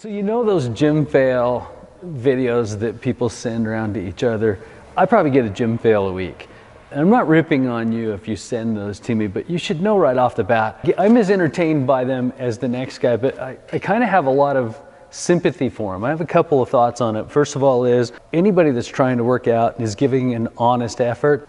So you know those gym fail videos that people send around to each other? I probably get a gym fail a week. And I'm not ripping on you if you send those to me, but you should know right off the bat, I'm as entertained by them as the next guy, but I kind of have a lot of sympathy for them. I have a couple of thoughts on it. First of all is, anybody that's trying to work out and is giving an honest effort,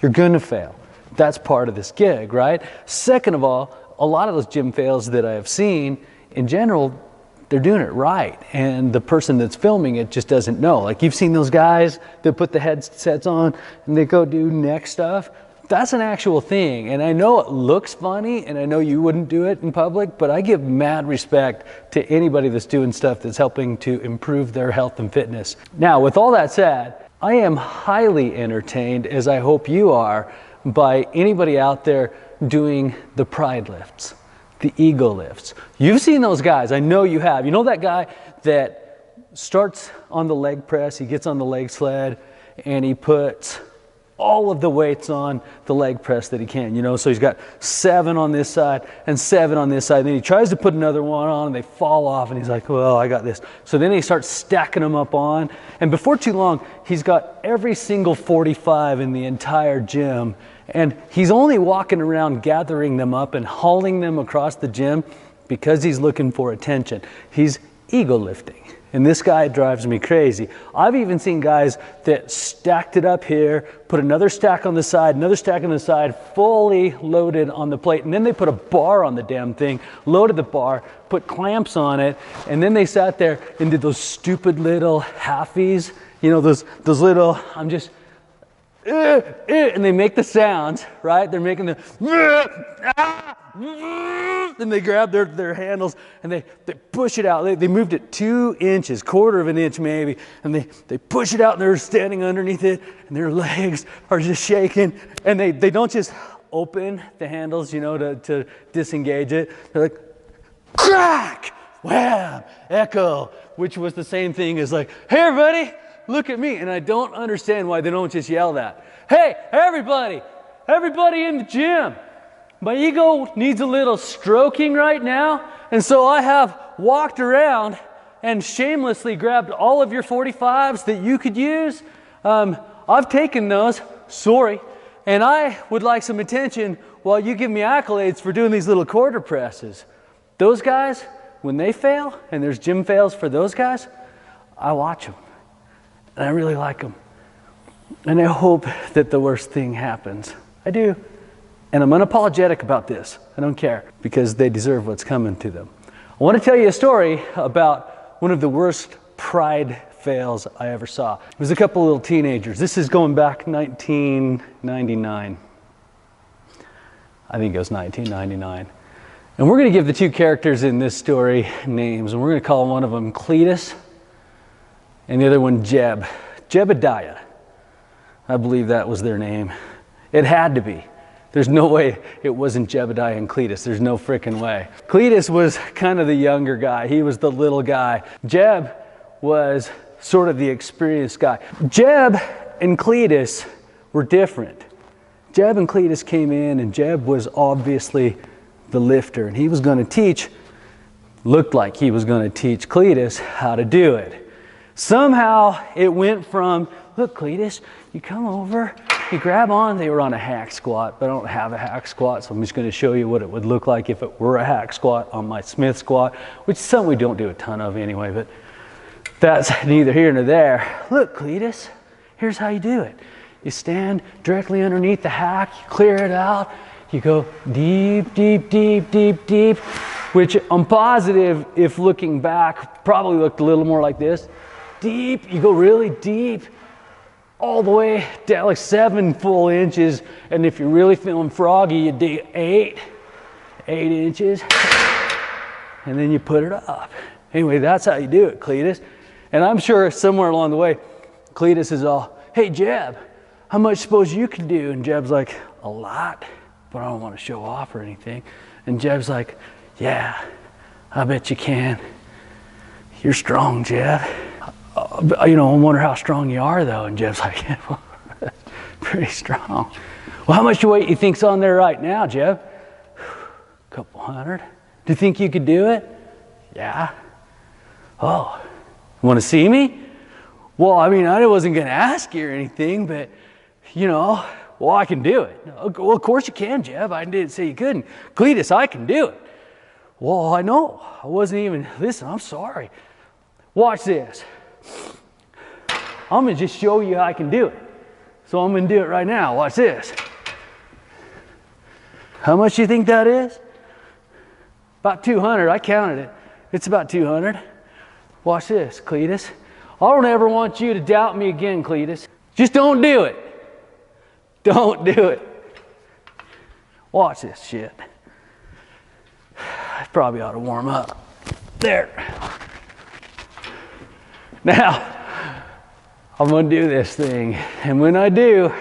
you're gonna fail. That's part of this gig, right? Second of all, a lot of those gym fails that I have seen, in general, they're doing it right, and the person that's filming it just doesn't know. Like, you've seen those guys that put the headsets on and they go do neck stuff. That's an actual thing, and I know it looks funny, and I know you wouldn't do it in public, but I give mad respect to anybody that's doing stuff that's helping to improve their health and fitness. Now, with all that said, I am highly entertained, as I hope you are, by anybody out there doing the pride lifts, the ego lifts. You've seen those guys, I know you have. You know that guy that starts on the leg press, he gets on the leg sled, and he puts all of the weights on the leg press that he can, you know, so he's got 7 on this side and 7 on this side, and then he tries to put another one on and they fall off, and he's like, well, I got this. So then he starts stacking them up on, and before too long, he's got every single 45 in the entire gym, and he's only walking around gathering them up and hauling them across the gym because he's looking for attention. He's ego lifting. And this guy drives me crazy. I've even seen guys that stacked it up here, put another stack on the side, another stack on the side, fully loaded on the plate. And then they put a bar on the damn thing, loaded the bar, put clamps on it, and then they sat there and did those stupid little halfies. You know, those little, I'm just, and they make the sounds, right? They're making the, and they grab their handles and they push it out. They moved it 2 inches, quarter of an inch maybe, and they push it out, and they're standing underneath it, and their legs are just shaking, and they don't just open the handles, you know, to disengage it. They're like, crack, wham, echo, which was the same thing as like, hey everybody, look at me. And I don't understand why they don't just yell that. Hey, everybody in the gym, my ego needs a little stroking right now, and so I have walked around and shamelessly grabbed all of your 45s that you could use. I've taken those, sorry, and I would like some attention while you give me accolades for doing these little quarter presses. Those guys, when they fail, and there's gym fails for those guys, I watch them, and I really like them. And I hope that the worst thing happens. I do. And I'm unapologetic about this. I don't care, because they deserve what's coming to them. I want to tell you a story about one of the worst pride fails I ever saw. It was a couple little teenagers. This is going back 1999. I think it was 1999. And we're going to give the 2 characters in this story names, and we're going to call one of them Cletus and the other one Jebediah. I believe that was their name. It had to be. There's no way it wasn't Jebediah and Cletus. There's no frickin' way. Cletus was kind of the younger guy. He was the little guy. Jeb was sort of the experienced guy. Jeb and Cletus were different. Jeb and Cletus came in, and Jeb was obviously the lifter, and he was going to teach, looked like he was going to teach Cletus how to do it. Somehow it went from, look, Cletus, you come over, you grab on. They were on a hack squat, but I don't have a hack squat, so I'm just going to show you what it would look like if it were a hack squat on my Smith squat, which is something we don't do a ton of anyway, but that's neither here nor there. Look, Cletus, here's how you do it. You stand directly underneath the hack, you clear it out, you go deep, deep, deep, deep, deep, which I'm positive, if looking back, probably looked a little more like this. Deep, you go really deep, all the way down like 7 full inches, and if you're really feeling froggy, you do 8 inches, and then you put it up. Anyway, that's how you do it, Cletus. And I'm sure somewhere along the way, Cletus is all, hey Jeb, how much suppose you can do? And Jeb's like, a lot, but I don't want to show off or anything. And Jeb's like, yeah, I bet you can. You're strong, Jeb. You know, I wonder how strong you are, though. And Jeb's like, yeah, well, pretty strong. Well, how much weight you think's on there right now, Jeb? A couple hundred. Do you think you could do it? Yeah. Oh, want to see me? Well, I mean, I wasn't going to ask you or anything, but, you know, well, I can do it. Well, of course you can, Jeb. I didn't say you couldn't. Cletus, I can do it. Well, I know. I wasn't even, listen, I'm sorry. Watch this. I'm going to just show you how I can do it. So I'm going to do it right now. Watch this. How much do you think that is? About 200. I counted it. It's about 200. Watch this, Cletus. I don't ever want you to doubt me again, Cletus. Just don't do it. Don't do it. Watch this shit. I probably ought to warm up. There. Now, I'm going to do this thing. And when I do,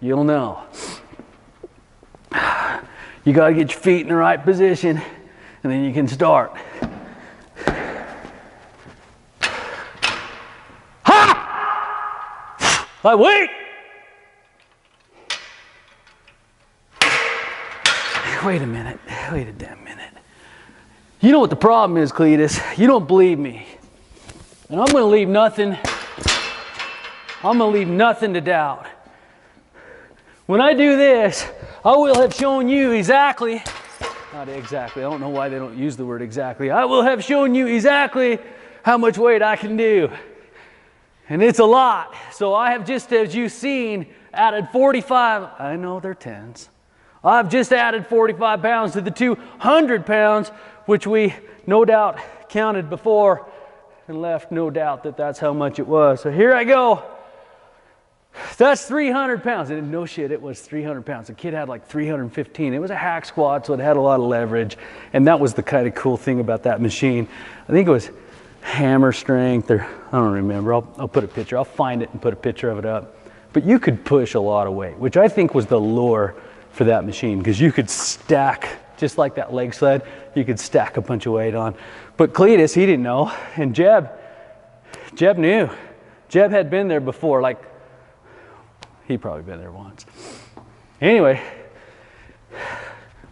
you'll know. You got to get your feet in the right position, and then you can start. Ha! Like, wait! Wait a minute. Wait a damn minute. You know what the problem is, Cletus? You don't believe me. And I'm going to leave nothing. I'm going to leave nothing to doubt. When I do this, I will have shown you exactly, not exactly, I don't know why they don't use the word exactly. I will have shown you exactly how much weight I can do. And it's a lot. So I have just, as you've seen, added 45, I know they're tens. I've just added 45 pounds to the 200 pounds, which we no doubt counted before and left no doubt that that's how much it was. So here I go. That's 300 pounds. And no shit, it was 300 pounds. The kid had like 315. It was a hack squat, so it had a lot of leverage. And that was the kind of cool thing about that machine. I think it was hammer strength, or I don't remember. I'll put a picture. I'll find it and put a picture of it up. But you could push a lot of weight, which I think was the lure for that machine, because you could stack, just like that leg sled, you could stack a bunch of weight on. But Cletus, he didn't know. And Jeb knew. Jeb had been there before, like, he'd probably been there once. Anyway,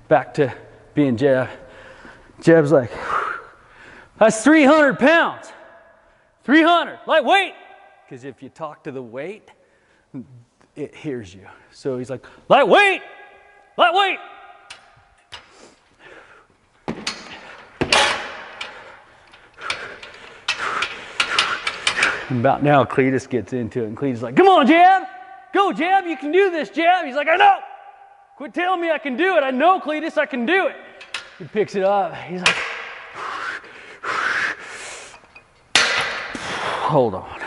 back to being Jeb. Jeb's like, that's 300 pounds. 300, like weight. Because if you talk to the weight, it hears you. So he's like, light weight, light weight. And about now, Cletus gets into it, and Cletus is like, come on, Jeb. Go, Jeb, you can do this, Jeb. He's like, I know. Quit telling me I can do it. I know, Cletus, I can do it. He picks it up. He's like, hold on.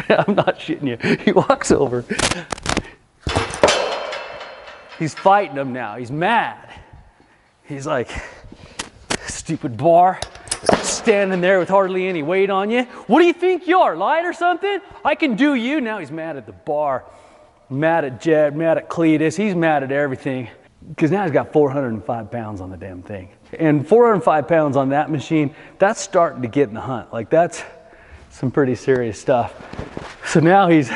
I'm not shitting you. He walks over. He's fighting him now. He's mad. He's like, stupid bar. Standing there with hardly any weight on you. What do you think you are, light or something? I can do you. Now he's mad at the bar, mad at Jeb, mad at Cletus. He's mad at everything because now he's got 405 pounds on the damn thing. And 405 pounds on that machine, that's starting to get in the hunt. Like, that's some pretty serious stuff. So now he's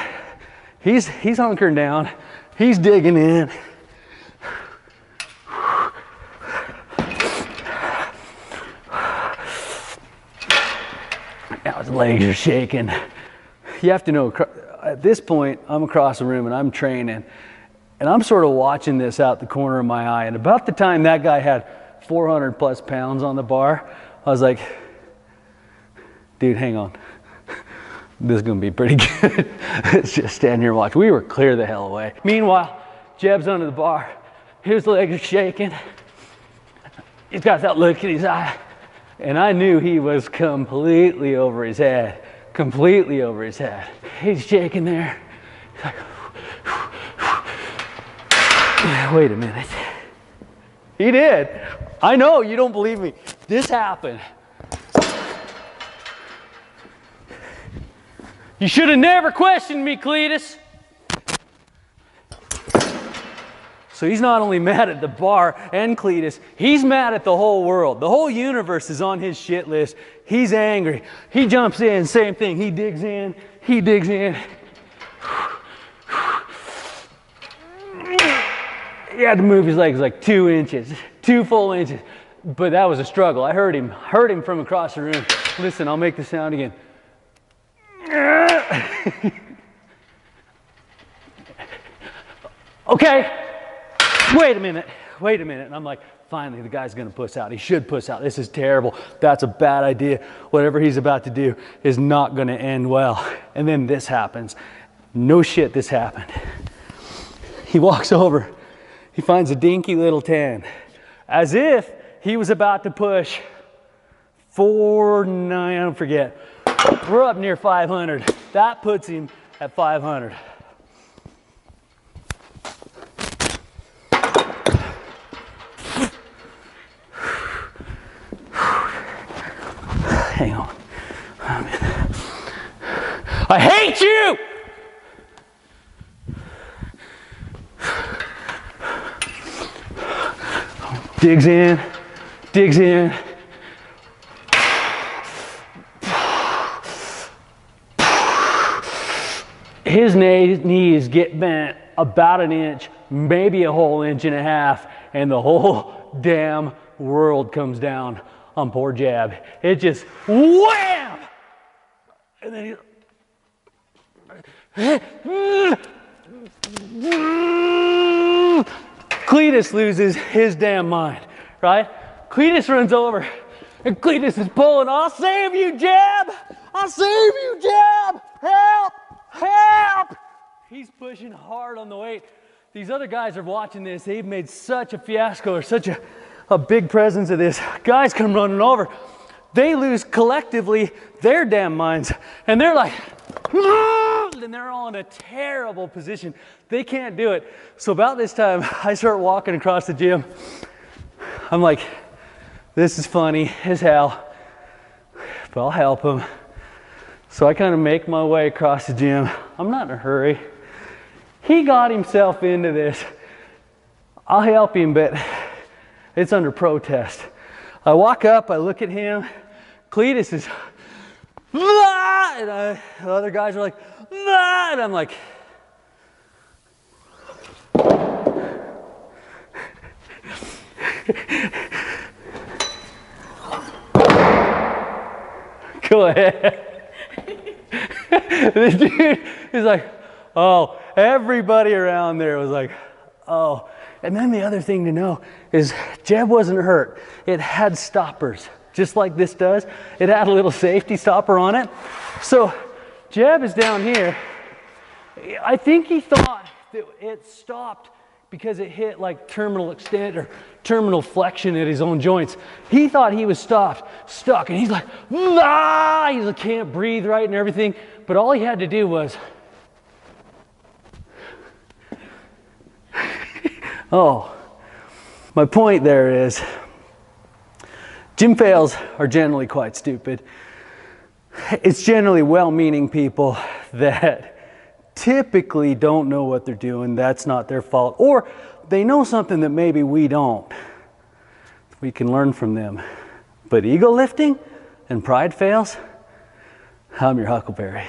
hunkering down. He's digging in. Now his legs are shaking. You have to know, at this point, I'm across the room and I'm training. And I'm sort of watching this out the corner of my eye. And about the time that guy had 400 plus pounds on the bar, I was like, dude, hang on. This is going to be pretty good. Let's just stand here and watch. We were clear the hell away. Meanwhile, Jeb's under the bar. His legs are shaking. He's got that look in his eye. And I knew he was completely over his head. Completely over his head. He's shaking there. He's like, wait a minute. He did. I know, you don't believe me. This happened. You should have never questioned me, Cletus. So he's not only mad at the bar and Cletus, he's mad at the whole world. The whole universe is on his shit list. He's angry. He jumps in, same thing. He digs in. He digs in. He had to move his legs like 2 inches, 2 full inches. but that was a struggle. I heard him from across the room. Listen, I'll make the sound again. Okay, wait a minute. And I'm like, finally, the guy's gonna puss out. He should puss out. This is terrible. That's a bad idea. Whatever he's about to do is not gonna end well. And then this happens. No shit, this happened. He walks over, he finds a dinky little 10, as if he was about to push 490, I don't forget. We're up near 500. That puts him at 500. Hang on. I hate you! Digs in. His knees get bent about an inch, maybe a whole inch and a half, and the whole damn world comes down on poor Jeb. It just wham! And then Cletus loses his damn mind, right? Cletus runs over, and Cletus is pulling, I'll save you, Jeb! I'll save you, Jeb! Help! Help! He's pushing hard on the weight. These other guys are watching this. They've made such a fiasco or such a big presence of this. Guys come running over. They lose collectively their damn minds. And they're like, and they're all in a terrible position. They can't do it. So about this time, I start walking across the gym. I'm like, this is funny as hell, but I'll help him. So I kind of make my way across the gym. I'm not in a hurry. He got himself into this. I'll help him, but it's under protest. I walk up, I look at him. Cletus is, and the other guys are like, and I'm like, go ahead. This dude is like, oh, everybody around there was like, oh. And then the other thing to know is Jeb wasn't hurt. It had stoppers, just like this does. It had a little safety stopper on it. So Jeb is down here. I think he thought that it stopped because it hit like terminal extent or terminal flexion at his own joints. He thought he was stuck, and he's like, ah! He like, can't breathe right and everything. But all he had to do was, oh, my point there is, gym fails are generally quite stupid. It's generally well-meaning people that typically don't know what they're doing. That's not their fault. Or they know something that maybe we don't. We can learn from them. But ego lifting and pride fails, I'm your Huckleberry.